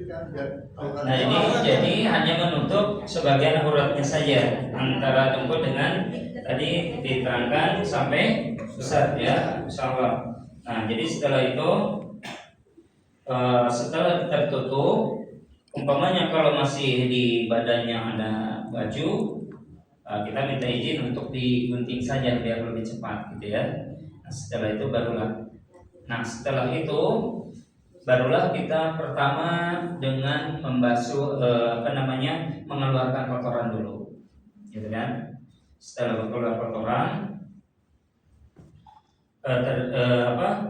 Nah ini jadi hanya menutup sebagian auratnya saja antara dengkul dengan tadi diterangkan sampai pusat ya, insyaallah. Nah jadi setelah itu setelah tertutup, umpamanya kalau masih di badannya ada baju, kita minta izin untuk digunting saja biar lebih cepat gitu ya. Nah, setelah itu barulah kita pertama dengan membasuh mengeluarkan kotoran dulu, gitu kan? Setelah mengeluarkan kotoran,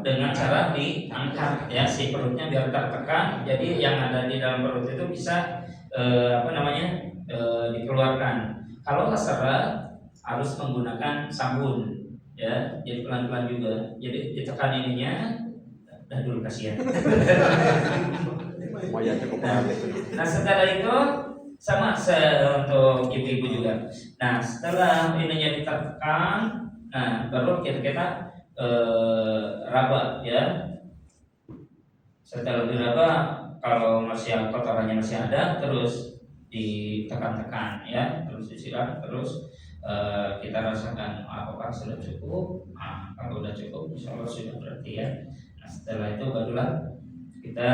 dengan cara diangkat ya si perutnya biar tertekan, jadi yang ada di dalam perut itu bisa dikeluarkan. Kalau seret harus menggunakan sabun ya, jadi pelan-pelan juga, jadi ditekan ininya. Dah dulu kasihan. Nah setelah itu sama untuk ibu-ibu juga. Nah setelah ininya ditekan, nah baru kita raba ya. Setelah diraba, kalau masih kotorannya masih ada, terus ditekan-tekan ya, terus disiram, terus kita rasakan apakah sudah cukup. Nah, kalau sudah cukup, insya Allah sudah berarti ya. Nah, setelah itu barulah kita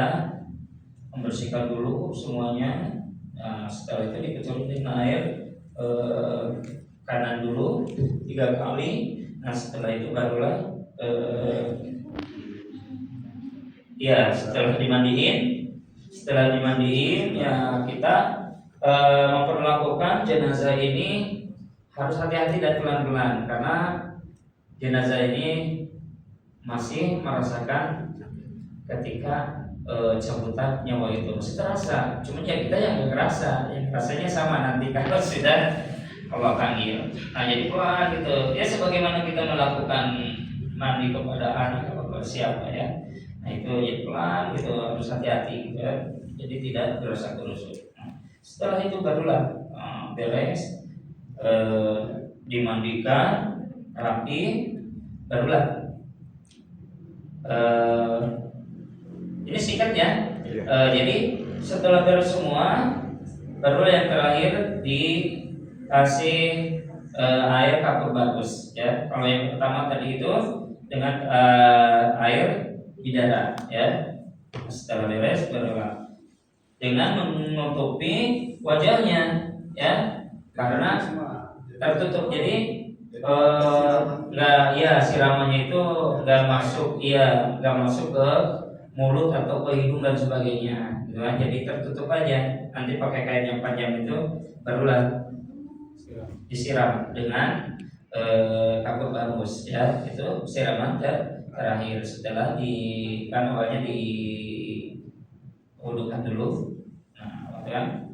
membersihkan dulu semuanya. Nah, setelah itu dikecualikan air kanan dulu 3 kali. Nah, setelah itu barulah setelah dimandiin ya kita memperlakukan jenazah ini harus hati-hati dan pelan-pelan karena jenazah ini masih merasakan ketika cabutan nyawa itu masih terasa, cuma ya kita yang nggak ngerasa, yang rasanya sama nanti kalau sudah Allah panggil. Nah jadi pelan gitu ya, sebagaimana kita melakukan mandi kepada anak atau siapa ya. Nah itu ya pelan gitu, harus hati-hati gitu ya. Jadi tidak terasa kerusuk. Nah, setelah itu barulah beres, dimandikan rapi, barulah ini singkat ya. Jadi setelah beres semua, baru yang terakhir dikasih air kapur bagus ya. Kalau yang pertama tadi itu dengan air bidara ya. Setelah beres barulah dengan menutupi wajahnya ya, karena tertutup, jadi siramannya itu nggak masuk ke mulut atau ke hidung dan sebagainya gitu kan. Jadi tertutup aja, nanti pakai kain yang panjang itu barulah disiram dengan kapur bagus ya. Itu siraman terakhir setelah awalnya diwudukan dulu, nah kan,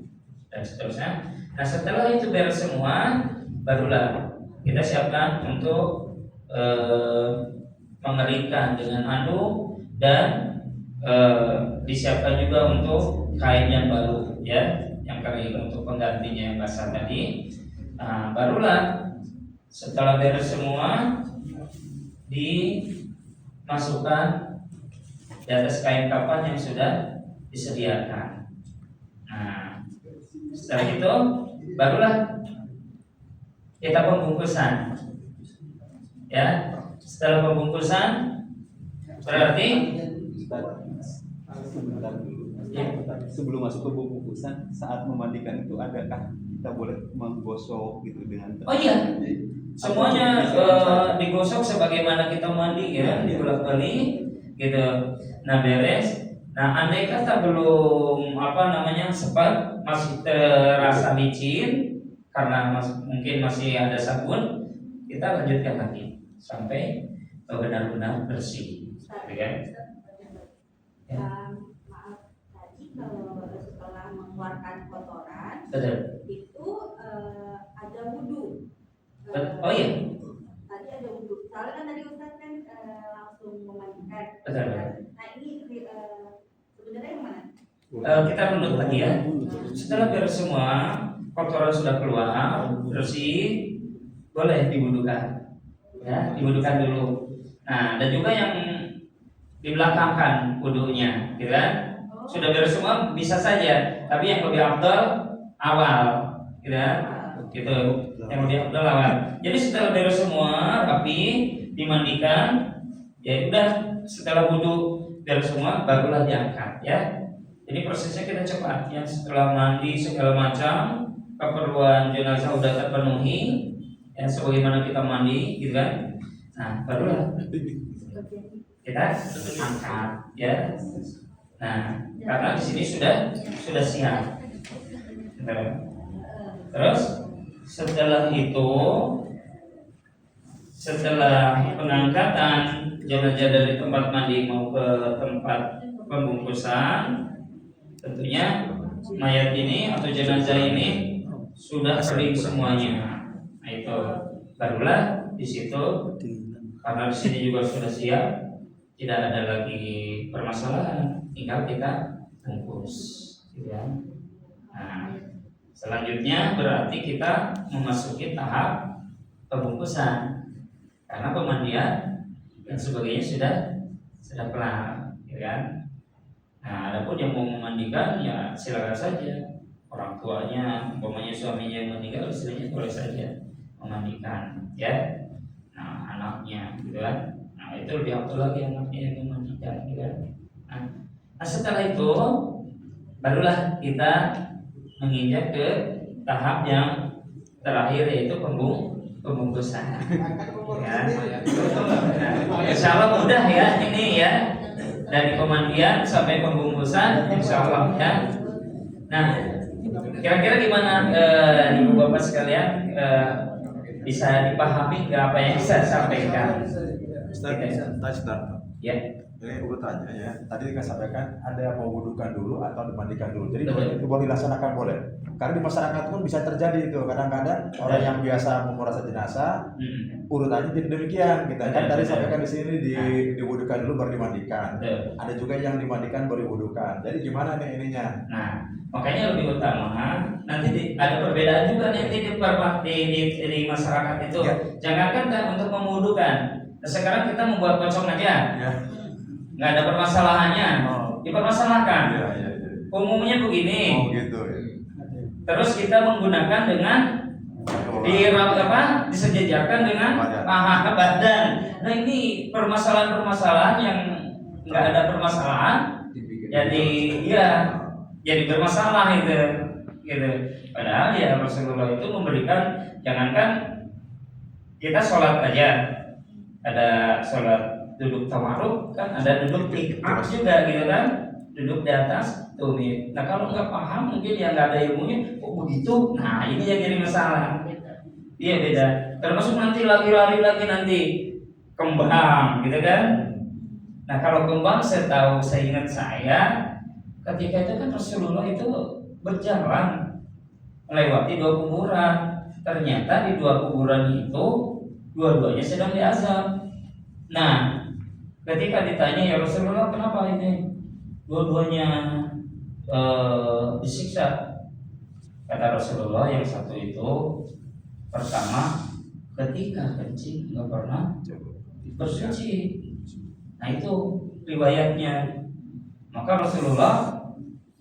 dan seterusnya. Nah setelah itu beres semua, barulah kita siapkan untuk mengeringkan dengan handuk dan disiapkan juga untuk kain yang baru ya, yang kering untuk penggantinya yang basah tadi. Nah, barulah setelah beres semua dimasukkan di atas kain kafan yang sudah disediakan. Nah, setelah itu barulah kita pembungkusan ya. Setelah pembungkusan berarti sebelum masuk ke pembungkusan, saat memandikan itu adakah kita boleh menggosok gitu dengan? Oh iya, semuanya digosok sebagaimana kita mandi ya, dibolak-balik gitu. Nah beres. Nah andai kata belum sempat, masih terasa licin karena mungkin masih ada sabun, kita lanjutkan lagi sampai benar-benar bersih, kan? Ya. Maaf, tadi kalau setelah mengeluarkan kotoran, betul. Itu ada wudhu. Oh iya. Tadi ada wudhu. Soalnya kan tadi Ustaz kan langsung memandikan. Betul. Nah ini sebenarnya yang mana? Kita runut lagi ya. Setelah beres semua, kotoran sudah keluar, bersih, boleh diwudukan. Ya, diwudukan dulu. Nah, dan juga yang dibelakangkan wudunya, gitu kan? sudah beres semua bisa saja, tapi yang lebih afdal awal, gitu ya. Gitu. Yang lebih afdal awal. Jadi setelah beres semua rapi, dimandikan, ya udah setelah wudhu beres semua barulah diangkat ya. Jadi prosesnya kita cepat ya, setelah mandi segala macam keperluan jenazah udah terpenuhi ya, sebagaimana kita mandi gitu kan. Nah barulah kita angkat ya. Nah karena di sini sudah siap. Terus setelah itu, setelah pengangkatan jenazah dari tempat mandi mau ke tempat pembungkusan, tentunya mayat ini atau jenazah ini sudah kering semuanya. Nah itu barulah di situ, karena di sini juga sudah siap, tidak ada lagi permasalahan, tinggal kita bungkus, gitu ya. Nah selanjutnya berarti kita memasuki tahap pembungkusan, karena pemandian dan sebagainya sudah kelar, ya kan? Nah, adapun yang mau memandikan ya silakan saja. Orang tuanya, umpamanya suaminya yang meninggal, istrinya boleh saja memandikan, ya. Nah, anaknya, gitu kan? Nah, itu lebih afdal lagi anaknya yang memandikan, gitu kan? Nah, setelah itu barulah kita menginjak ke tahap yang terakhir, yaitu pembungkusan. Ya. Nah, insya Allah mudah ya ini ya, dari pemandian sampai pembungkusan insya Allah ya. Nah kira-kira gimana ibu bapak sekalian, bisa dipahami nggak apa yang saya sampaikan? Ya. Ini aku tanya ya, tadi kan sampaikan ada mau wudukan dulu atau dimandikan dulu. Jadi itu boleh dilaksanakan boleh. Karena di masyarakat pun bisa terjadi itu. Kadang-kadang orang yang biasa memurasa jenazah urutannya jadi demikian. Kita kan tadi sampaikan di sini diwudukan dulu baru dimandikan. Ada juga yang dimandikan baru diwudukan. Jadi gimana nih ininya? Nah, makanya lebih utama nanti ada perbedaan juga nanti di masyarakat itu. Ya. Jangankan untuk memudukan. Sekarang kita membuat pocong aja. Ya. Nggak ada permasalahannya, dipermasalahkan. Ya. Umumnya begini. Oh gitu ya. Terus kita menggunakan dengan disejajarkan dengan paha badan. Nah ini permasalahan-permasalahan yang nggak ada permasalahan, jadi bermasalah gitu. Padahal ya Rasulullah itu memberikan, jangankan kita sholat aja, ada sholat duduk tawaruk kan, ada duduk tikaf juga gitu kan, duduk di atas tumit. Nah kalau nggak paham mungkin yang nggak ada ilmunya, kok begitu? Nah ini yang jadi masalah. Iya beda. Termasuk nanti lari-lari lagi nanti kembang gitu kan. Nah kalau kembang saya ingat saya ketika itu kan Rasulullah itu berjalan melewati 2 kuburan. Ternyata di 2 kuburan itu dua-duanya sedang diazab. Nah ketika ditanya, ya Rasulullah kenapa ini dua-duanya disiksa? Kata Rasulullah, yang satu itu pertama ketika kencing nggak pernah bersuci. Nah itu riwayatnya. Maka Rasulullah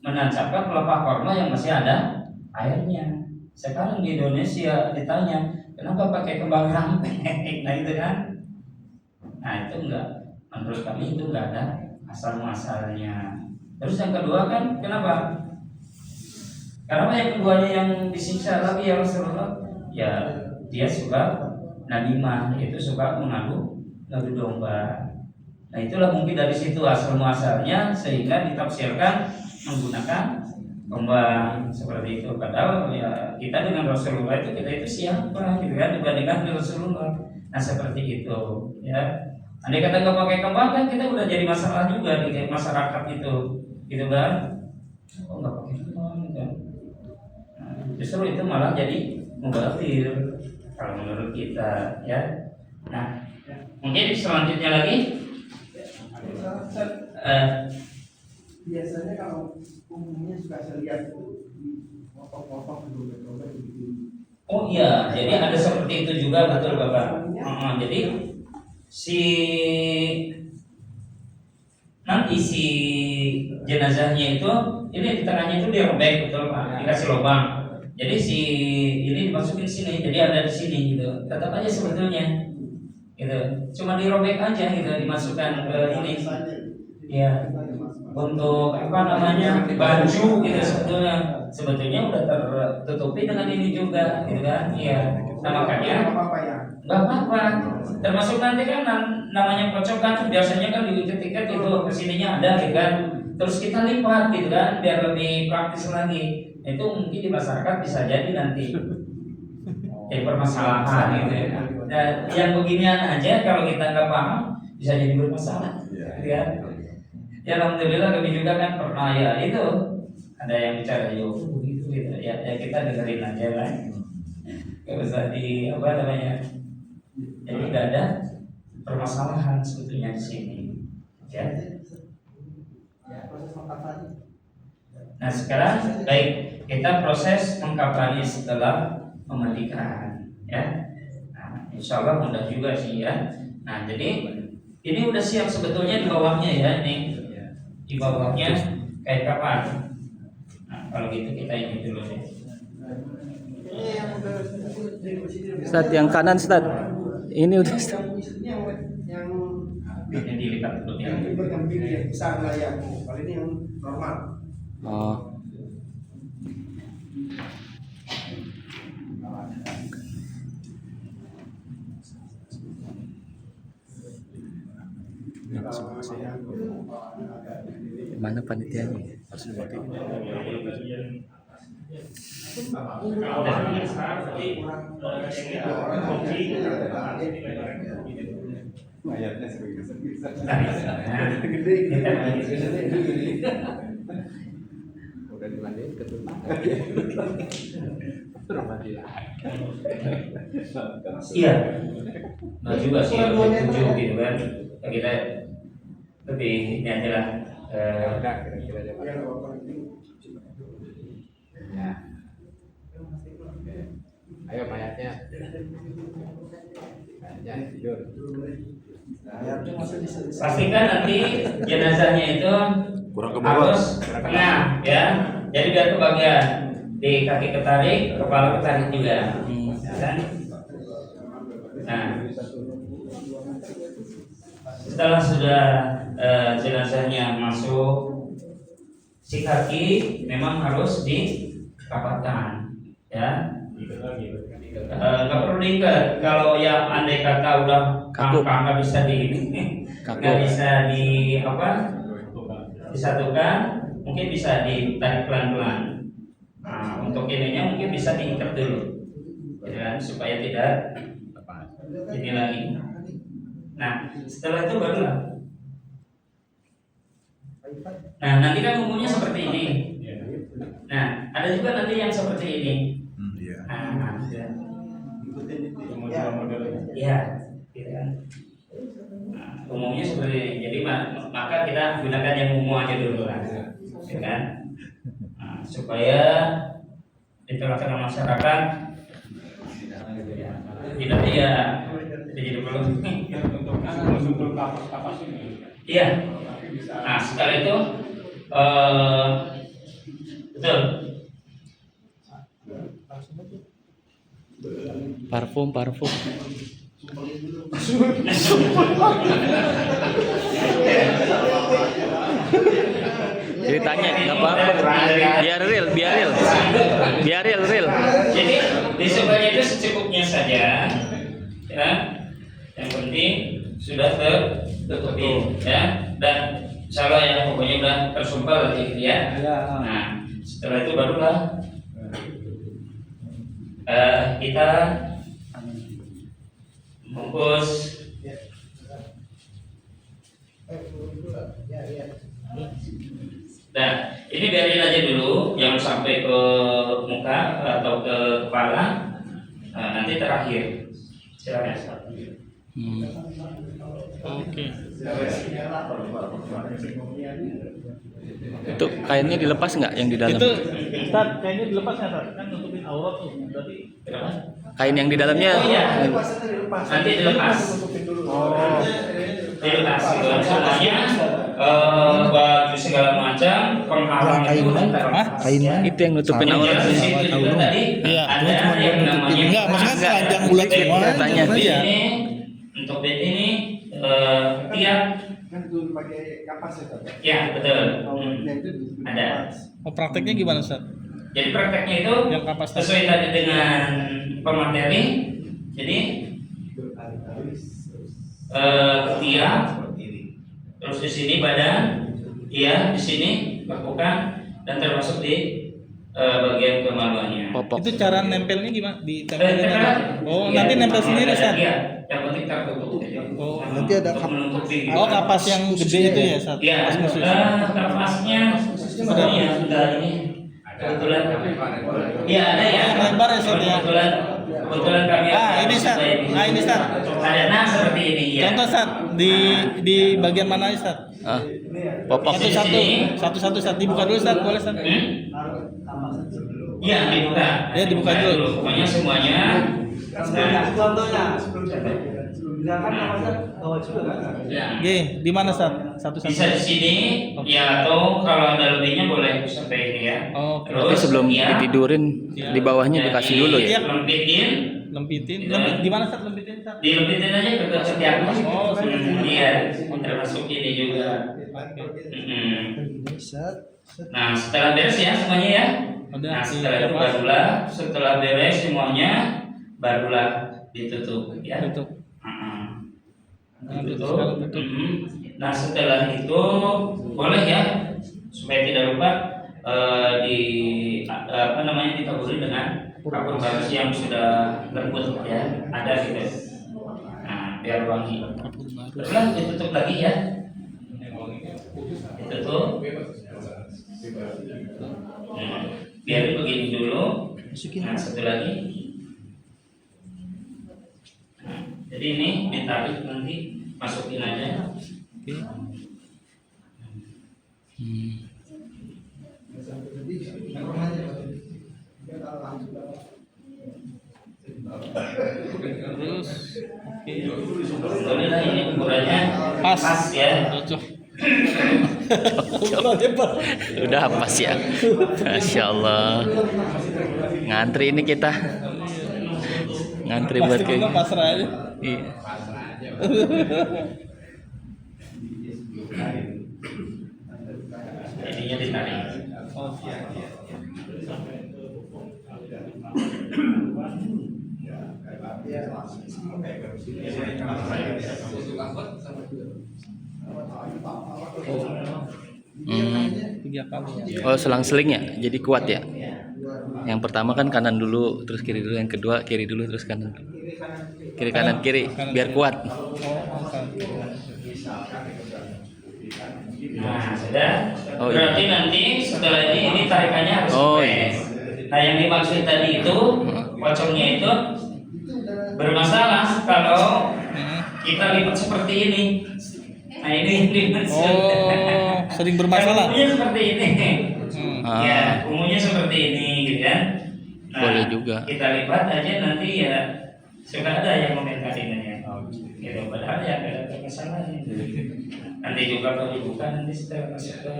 menancapkan pelepah korma yang masih ada airnya. Sekarang di Indonesia ditanya kenapa pakai kembang rampek, nah itu kan. Nah itu enggak, menurut kami itu enggak ada asal muasalnya. Terus yang kedua kan kenapa? Karena yang keduanya yang disiksa lagi ya Rasulullah, ya dia suka namimah, yaitu suka mengadu domba. Nah itulah mungkin dari situ asal muasalnya, sehingga ditafsirkan menggunakan kembang seperti itu. Padahal ya kita dengan Rasulullah kita itu siapa gitu kan dibandingkan dengan Rasulullah. Nah seperti itu ya. Andai kata nggak pakai kembang kan kita udah jadi masalah juga di masyarakat itu, gitu kan? Oh nggak pakai kembang kan? Nah, justru itu malah jadi mubazir kalau menurut kita ya. Nah mungkin selanjutnya lagi. Biasanya kalau umumnya suka saya lihat itu potong-potong dulu gitu. Oh iya, jadi ada seperti itu juga betul Bapak. Jadi si nanti si jenazahnya itu ini di tengahnya itu dirobek betul Pak, dikasih lubang. Jadi si ini dimasukin sini, jadi ada di sini gitu. Tetap aja sebetulnya gitu. Cuma dirobek aja gitu, dimasukkan ke ini. Ya. Untuk apa namanya? Baju gitu sebetulnya udah tertutupi dengan ini juga gitu kan. Iya. Nah makanya apa ya? nggak apa-apa. Termasuk nanti kan namanya pocokan biasanya kan di tiket itu kesininya ada gitu kan. Terus kita lipat gitu kan biar lebih praktis lagi. Itu mungkin di masyarakat bisa jadi nanti jadi permasalahan gitu ya. Dan yang beginian aja kalau kita nggak paham bisa jadi bermasalah gitu kan. Ya alhamdulillah kami juga kan pernah ya itu ada yang bicara begitu gitu ya, ya kita dengerin aja lah. Gak usah di apa namanya. Jadi nggak ada permasalahan sebetulnya di sini. Ya. Nah sekarang baik kita proses mengkafani setelah memandikan ya. Nah, insya Allah mudah juga sih ya. Nah jadi ini udah siap sebetulnya di bawahnya ya ini di bawahnya kayak kapan? Nah kalau gitu kita ini dulu deh. Ustaz yang kanan Ustaz. Ini udah Ustaz. Yang Ini dilipat dulu ya. yang besar lah yang kalau ini yang normal. Oh. Mana panitianya? Mayatnya sebesar. Udah dimandiin ketutup. Iya. Nah juga sih lebih tujuh gitu kan. Kita lebih ini aja lah. Ya. Ayo mayatnya. Mayatnya tidur. Pastikan nanti jenazahnya itu Kurang ke bawah. harus tengah ya. Jadi biar kebagian di kaki ketarik, kepala ketarik juga. Ya kan? Nah, setelah sudah jenazahnya masuk, si kaki memang harus dirapatkan, ya. Nggak perlu diikat. Kalau yang andai kata udah Kaku. nggak bisa Kaku. nggak bisa di apa disatukan, mungkin bisa ditarik pelan-pelan. Nah, untuk ininya mungkin bisa diikat dulu, ya, supaya tidak ini lagi. Nah, setelah itu barulah. Nah, nanti kan umumnya seperti ini. Nah, ada juga nanti yang seperti ini. Iya. Nah, ya, gitu kan. Nah, umumnya seperti ini. Jadi maka kita gunakan yang umum aja dulu lah, ya kan? Nah, supaya di tengah-tengah masyarakat tidak jadi belum. Iya. Nah, setelah itu betul. Parfum. Jadi tanya nggak apa-apa. Biar real. Jadi disebutnya itu secukupnya saja, ya. Yang penting sudah tertutupi, ya. Dan insyaallah ya pokoknya udah tersumpah lagi ya. Nah setelah itu barulah kita bungkus. Nah, ini biarin aja dulu, jangan sampai ke muka atau ke kepala. Nah, nanti terakhir. Silakan. Oke. Itu kainnya dilepas nggak yang di dalam? Itu Ustaz, kayaknya dilepas nggak Ustaz? Kan nutupin aurat tuh. Berarti Kain yang di dalamnya. Oh iya, nanti dilepas. Tutupin dulu. Dilepas gitu. Semuanya baju segala macam, penghalang itu Kainnya itu yang nutupin aurat. Di situ juga tadi Iya, ada yang namanya enggak, maksudnya telanjang bulat semua. Katanya. Iya. ini untuk bed ini tiap Kan itu pakai kapas ya Pak? ya betul. Auratnya itu Ada. Oh, prakteknya gimana Ustaz? Jadi prakteknya itu Yang kapas tadi. sesuai tadi dengan pemateri. Jadi ketiak, terus di sini badan, iya di sini lakukan dan termasuk di bagian kemaluannya. Popok. Itu cara nempelnya gimana? Ditempelin Tempel. aja? Oh, Iya, nanti nempel sendiri ada, Ustaz? Iya, yang penting tertutup. Oh, nanti ada Untuk menutupi. Oh, kapas yang gede itu ya Ustaz? Iya, Kapas khusus. kapasnya sebenarnya sudah ini kebetulan. Iya ada ya. Yang lebar ya, Ustaz, ya? Kebetulan kami. Ini Ustaz. Nah, ini Ustaz. Ada nah seperti ini ya. Contoh Ustaz, di bagian mana Ustaz? Ah, popok. Satu-satu Ustaz, dibuka dulu Ustaz, boleh Ustaz? Iya dibuka. Ya, dibuka dulu. Pokoknya semuanya. Contohnya sebelum bilang kan namanya bawa juga kan? Ya. Oke, di mana Ustaz? Satu-satu. Bisa di sini ya atau kalau ada lebihnya boleh sampai ini ya. Oh, Tapi sebelum ya, ditidurin di bawahnya jadi dikasih dulu ya. lempitin, lempitin. Iya. Di mana Ustaz lempitin Ustaz? dilempitin aja ke setiap. Oh, Iya, termasuk ini juga. Nah, setelah beres ya semuanya ya. Udah, Nah, setelah itu dilepas. barulah setelah beres semuanya barulah ditutup ya. Tutup. Nah, Ditutup. sekarang tutup. Nah, setelah itu boleh ya supaya tidak lupa ditaburi dengan kapur bagus yang sudah lembut ya, ada gitu. Nah, biar wangi. Teruslah ditutup lagi ya. Ditutup. Biarin begini dulu. Nah, satu lagi. Nah, jadi ini ditarik nanti masukin aja. Terus, oke. Boleh lah ini ukurannya Pas. ya. Cocok. Udah pas ya. Masya Allah. Ngantri ini kita. Ngantri buat Plastik kayak pasrah aja. Iya. Ininya ditarik. Oh, siap. Tiga kali ya. Oh, selang-seling ya. Jadi kuat ya. Yang pertama kan kanan dulu, terus kiri dulu. Yang kedua kiri dulu, terus kanan. Kiri kanan kiri, biar kuat. Nah, sudah. Oh, iya. Berarti nanti setelah ini tarikannya harus Oh, kempes. iya. Nah, yang dimaksud tadi itu pocongnya itu bermasalah kalau kita lipat seperti ini. Nah, ini yang dimaksud. Oh, sering bermasalah. Umumnya seperti ini. Ah. Ya, umumnya seperti ini, gitu kan. Nah, Boleh juga. Kita lipat aja nanti ya suka ada yang komentarinya. Gitu, padahal ya gak ada masalah. Nanti juga kalau dibuka nanti setelah masuk ke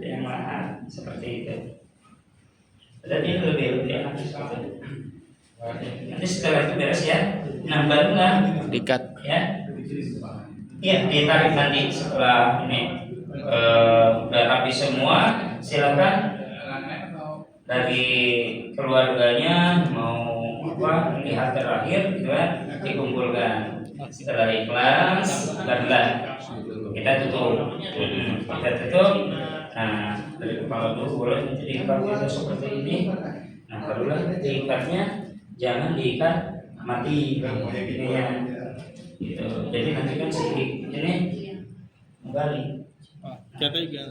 yang lain seperti itu. Jadi lebih enak seperti itu. Nanti setelah itu beres ya. Nah barulah Dikat. ya. Iya ditarik nanti setelah ini udah rapi semua. Silakan dari keluarganya mau apa lihat terakhir gitu kan dikumpulkan. Setelah ikhlas barulah kita tutup. Kita tutup. Nah dari kepala dulu boleh diikat itu seperti ini. Nah barulah diikatnya jangan diikat mati ini ya. Gitu. Jadi nanti kan si ini kembali. Kita juga.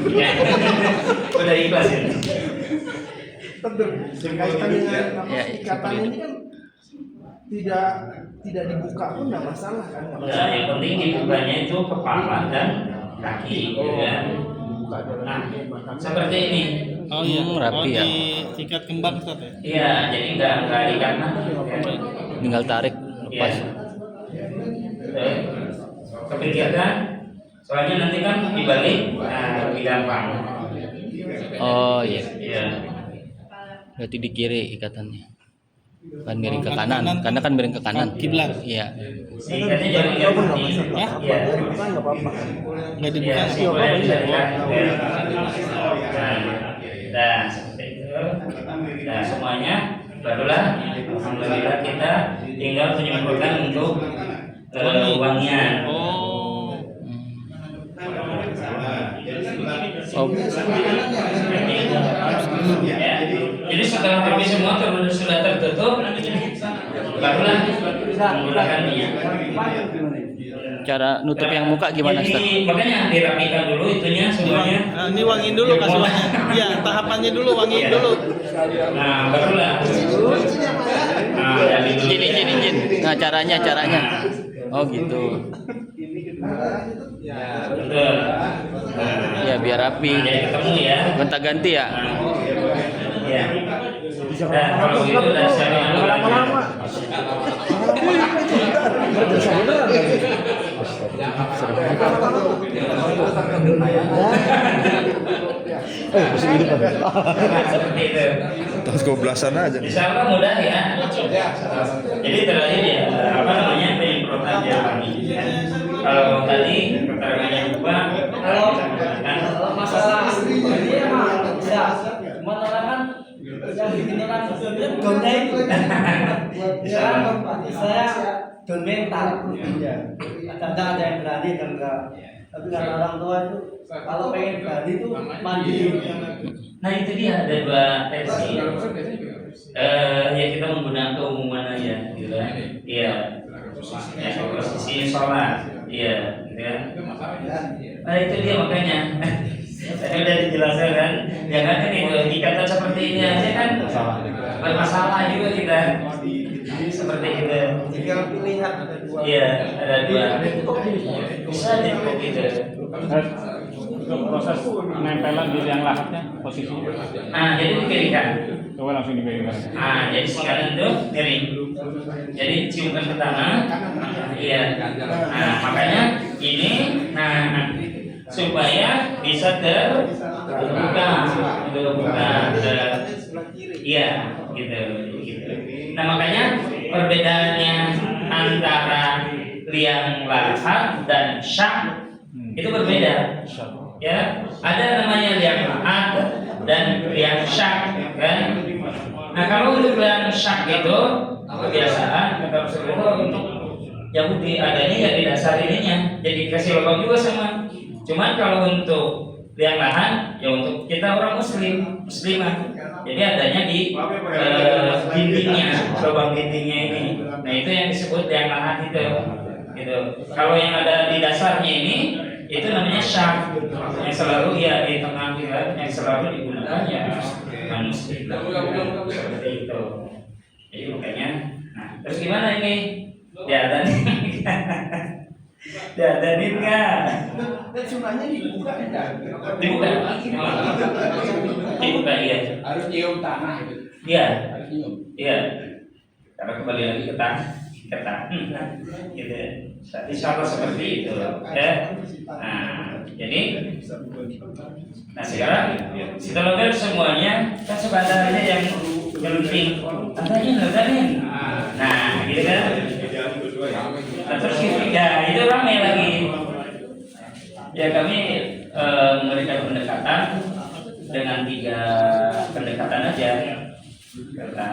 Ya. Udah ikhlas ya. Berkaitan dengan apa Ya, ikatan seperti ini kan tidak dibuka pun nggak masalah kan? Nggak Nah, masalah. yang penting dibukanya itu kepala dan kaki, gitu kan. Nah, seperti ini. Oh iya, Rapi ya. Diikat kembang Ustaz ya. Iya, jadi nggak diikat. Tinggal tarik, Iya. lepas. Oke. kepikirkan, soalnya nanti kan dibalik, nah lebih gampang. Oh iya. Iya. Berarti di kiri ikatannya. Kan miring ke kanan, karena kan miring ke kanan. Kiblat. Iya. Sikatnya jangan ganti. Iya. Nggak dibuka. Iya, simpulnya bisa diganti. Nah, seperti itu. Nah, semuanya barulah alhamdulillah kita tinggal menyimpulkan untuk wangian. Oh. Oh. Ya. Jadi setelah kami semua sudah tertutup, barulah menggunakan minyak. Cara nutup yang muka gimana, Ustaz? Jadi makanya dirapikan dulu itunya semuanya. Nah, ini wangiin dulu kasih wangi. Iya, tahapannya dulu wangiin dulu. Nah, barulah. Nah, dari dulu. Izin. Nah, caranya. Oh gitu. Betul. Nah, Ya biar rapi. jadi ketemu ya. Gonta-ganti ya. Ya. Dan kalau gitu udah secara lama-lama. Seperti itu. Terus goblasan aja. Insya Allah mudah ya. Jadi terakhir ya apa namanya penyemprotan wangi. Kalau tadi keterangannya dua, kalau masalah dia mah bisa, cuman orang kan yang bikin orang donnya itu sekarang saya don mental, kadang ada yang berani dan enggak, tapi kan orang tua itu kalau pengen berani itu mandi. nah itu dia ada dua versi. Ya kita menggunakan keumuman aja, gitu kan? Iya. Ya, posisi sholat, iya, gitu kan? Nah itu dia makanya. Tadi udah dijelaskan kan, jangan kan itu dikata seperti ini aja kan bermasalah juga kita. Seperti itu. Tinggal pilihan ada dua. Iya, ada dua. Bisa dicukup gitu. Untuk proses penempelan di liang lahatnya posisinya. Nah, jadi dikeringkan. Coba langsung dikeringkan. Nah, jadi sekarang itu miring. Jadi ciumkan ke tanah. Iya. Nah, makanya ini, nah supaya bisa terbuka, iya, gitu. Nah, makanya perbedaannya antara liang lahat dan syak itu berbeda. Ya, ada namanya liang lahat dan liang syak, kan? Nah, kalau untuk liang syak itu kebiasaan kata Rasulullah untuk Yahudi adanya ya di dasar ininya, jadi kasih lubang juga sama. Cuman kalau untuk liang lahan ya untuk kita orang muslimah, jadi adanya di dindingnya, lubang dindingnya ini. Nah itu yang disebut liang lahan itu, gitu. Kalau yang ada di dasarnya ini itu namanya syak, yang selalu ya di tengah ya, yang selalu digunakan ya manusia seperti itu. Jadi makanya, nah terus gimana ini? Diadain nggak? Dan sunahnya dibuka enggak? Dibuka iya. Harus nyium tanah itu. Iya. Harus nyium. Iya. Karena kembali lagi ke tanah, gitu. Insya Allah seperti itu, ya. Nah, jadi, nah sekarang kita lakukan semuanya kan sebadannya yang penting. Tadain. Nah, gitu kan. Nah, terus ya itu ramai lagi. Ya kami memberikan pendekatan dengan 3 pendekatan aja. Karena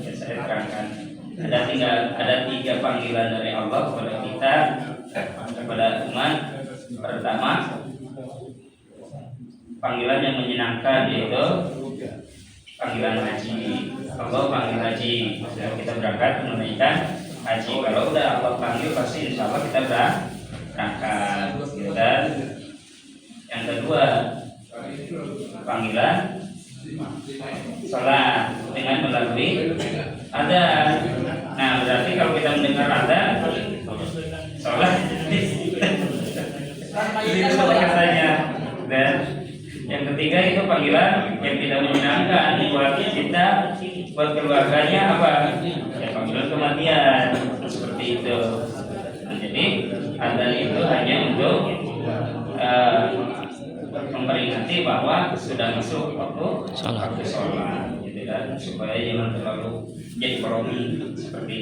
ya saya terangkan ada 3 panggilan dari Allah kepada kita, kepada umat. Pertama, panggilan yang menyenangkan yaitu panggilan haji. Allah panggil haji, kita berangkat menunaikan haji. Kalau udah Allah panggil pasti insya Allah kita berangkat, gitu kan? Yang kedua, panggilan sholat dengan melalui adzan. Nah berarti kalau kita mendengar adzan, sholat itu katanya. Dan yang ketiga itu panggilan yang tidak menyenangkan buat kita, buat keluarganya apa? Ya panggilan kematian seperti itu. Nah, jadi adzan itu hanya untuk memperingati bahwa sudah masuk waktu Sholat. sholat, gitu kan, supaya jangan terlalu jadi kronik seperti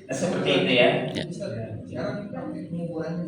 seperti itu ya. Ya. Sekarang pengukurannya